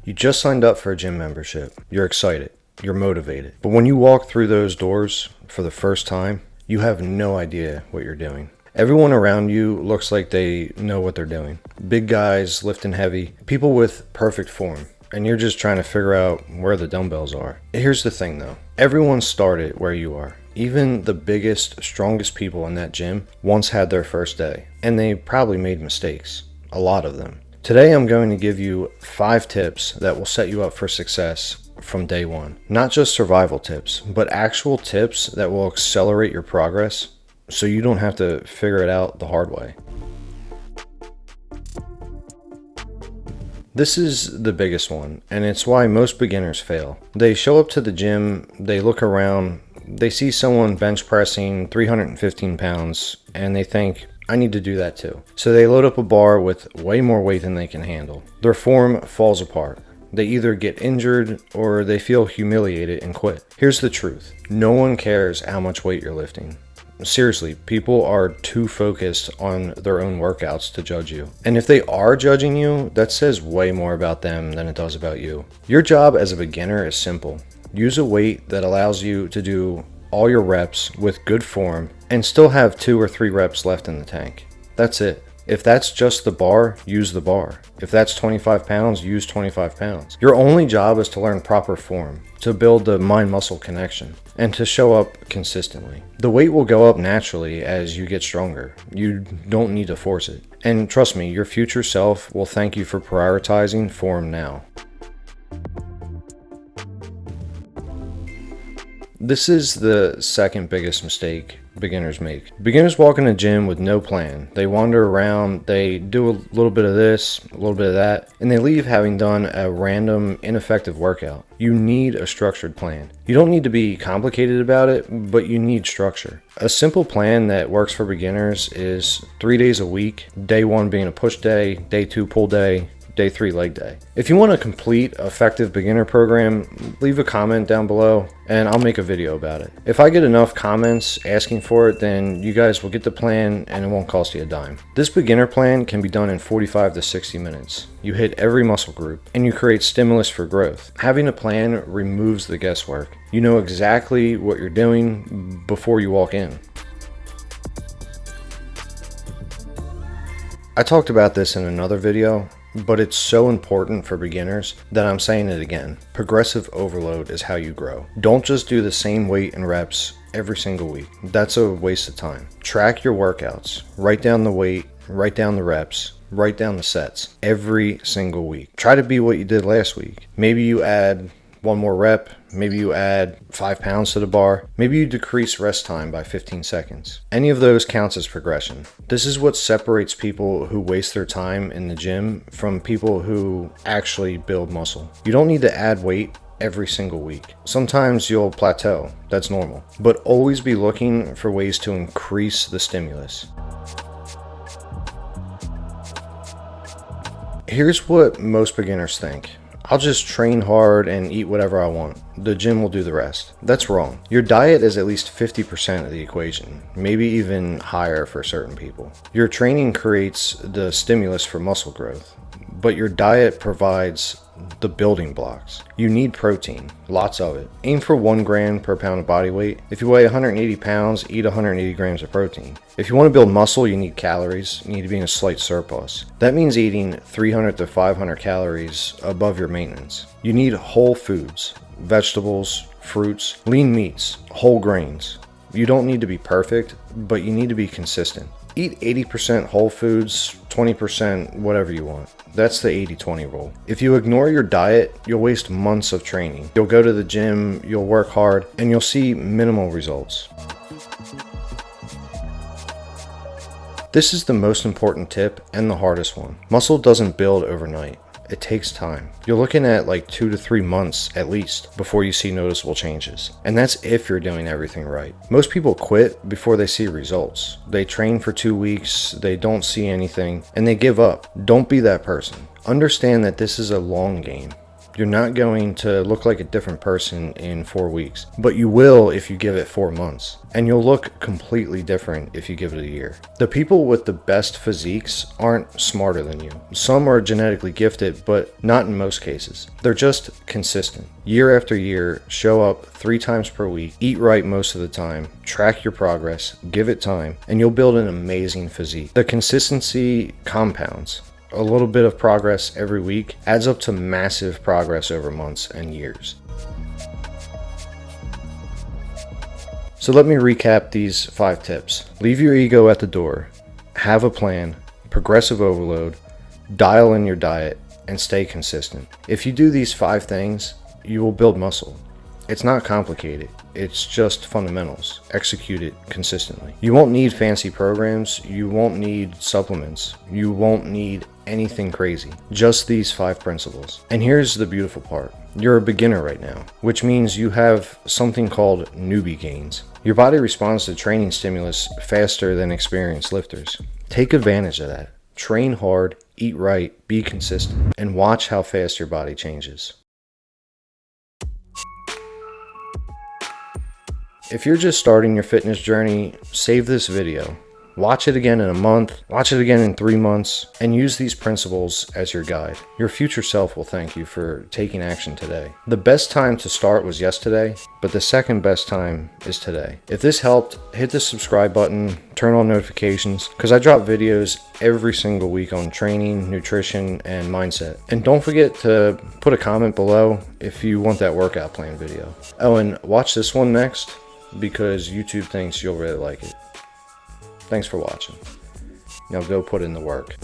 You just signed up for a gym membership. You're excited. You're motivated. But when you walk through those doors for the first time, you have no idea what you're doing. Everyone around you looks like they know what they're doing. Big guys lifting heavy, people with perfect form, and you're just trying to figure out where the dumbbells are. Here's the thing though, everyone started where you are. Even the biggest, strongest people in that gym once had their first day, and they probably made mistakes, a lot of them. Today I'm going to give you 5 tips that will set you up for success from day one. Not just survival tips, but actual tips that will accelerate your progress so you don't have to figure it out the hard way. This is the biggest one, and it's why most beginners fail. They show up to the gym, they look around, they see someone bench pressing 315 pounds, and they think, I need to do that too. So they load up a bar with way more weight than they can handle. Their form falls apart. They either get injured or they feel humiliated and quit. Here's the truth. No one cares how much weight you're lifting. Seriously, people are too focused on their own workouts to judge you. And if they are judging you, that says way more about them than it does about you. Your job as a beginner is simple. Use a weight that allows you to do all your reps with good form and still have 2 or 3 reps left in the tank. That's it. If that's just the bar, use the bar. If that's 25 pounds, use 25 pounds. Your only job is to learn proper form, to build the mind-muscle connection, and to show up consistently. The weight will go up naturally as you get stronger. You don't need to force it. And trust me, your future self will thank you for prioritizing form now. This is the second biggest mistake beginners make. Beginners walk in a gym with no plan. They wander around, they do a little bit of this, a little bit of that, and they leave having done a random, ineffective workout. You need a structured plan. You don't need to be complicated about it, but you need structure. A simple plan that works for beginners is 3 days a week, day 1 being a push day, day 2 pull day, day 3 leg day. If you want a complete effective beginner program, leave a comment down below and I'll make a video about it. If I get enough comments asking for it, then you guys will get the plan and it won't cost you a dime. This beginner plan can be done in 45 to 60 minutes. You hit every muscle group and you create stimulus for growth. Having a plan removes the guesswork. You know exactly what you're doing before you walk in. I talked about this in another video, but it's so important for beginners that I'm saying it again. Progressive overload is how you grow. Don't just do the same weight and reps every single week. That's a waste of time. Track your workouts. Write down the weight, write down the reps, write down the sets every single week. Try to be what you did last week. Maybe you add 1 more rep, maybe you add 5 pounds to the bar, maybe you decrease rest time by 15 seconds. Any of those counts as progression. This is what separates people who waste their time in the gym from people who actually build muscle. You don't need to add weight every single week. Sometimes you'll plateau, that's normal, but always be looking for ways to increase the stimulus. Here's what most beginners think. I'll just train hard and eat whatever I want. The gym will do the rest. That's wrong. Your diet is at least 50% of the equation, maybe even higher for certain people. Your training creates the stimulus for muscle growth, but your diet provides the building blocks. You need protein, lots of it. Aim for 1 gram per pound of body weight. If you weigh 180 pounds, eat 180 grams of protein. If you want to build muscle, you need calories. You need to be in a slight surplus. That means eating 300 to 500 calories above your maintenance. You need whole foods, vegetables, fruits, lean meats, whole grains. You don't need to be perfect, but you need to be consistent. Eat 80% whole foods, 20% whatever you want. That's the 80-20 rule. If you ignore your diet, you'll waste months of training. You'll go to the gym, you'll work hard, and you'll see minimal results. This is the most important tip and the hardest one. Muscle doesn't build overnight. It takes time. You're looking at like 2 to 3 months at least before you see noticeable changes. And that's if you're doing everything right. Most people quit before they see results. They train for 2 weeks, they don't see anything, and they give up. Don't be that person. Understand that this is a long game. You're not going to look like a different person in 4 weeks, but you will if you give it 4 months. And you'll look completely different if you give it a year. The people with the best physiques aren't smarter than you. Some are genetically gifted, but not in most cases. They're just consistent. Year after year, show up 3 times per week, eat right most of the time, track your progress, give it time, and you'll build an amazing physique. The consistency compounds. A little bit of progress every week adds up to massive progress over months and years. So let me recap these 5 tips. Leave your ego at the door, have a plan, progressive overload, dial in your diet, and stay consistent. If you do these 5 things, you will build muscle. It's not complicated. It's just fundamentals. Execute it consistently. You won't need fancy programs. You won't need supplements. You won't need anything crazy. Just these 5 principles. And here's the beautiful part. You're a beginner right now, which means you have something called newbie gains. Your body responds to training stimulus faster than experienced lifters. Take advantage of that. Train hard, eat right, be consistent, and watch how fast your body changes. If you're just starting your fitness journey, save this video. Watch it again in a month, watch it again in 3 months, and use these principles as your guide. Your future self will thank you for taking action today. The best time to start was yesterday, but the second best time is today. If this helped, hit the subscribe button, turn on notifications, because I drop videos every single week on training, nutrition, and mindset. And don't forget to put a comment below if you want that workout plan video. Oh, and watch this one next, because YouTube thinks you'll really like it. Thanks for watching. Now go put in the work.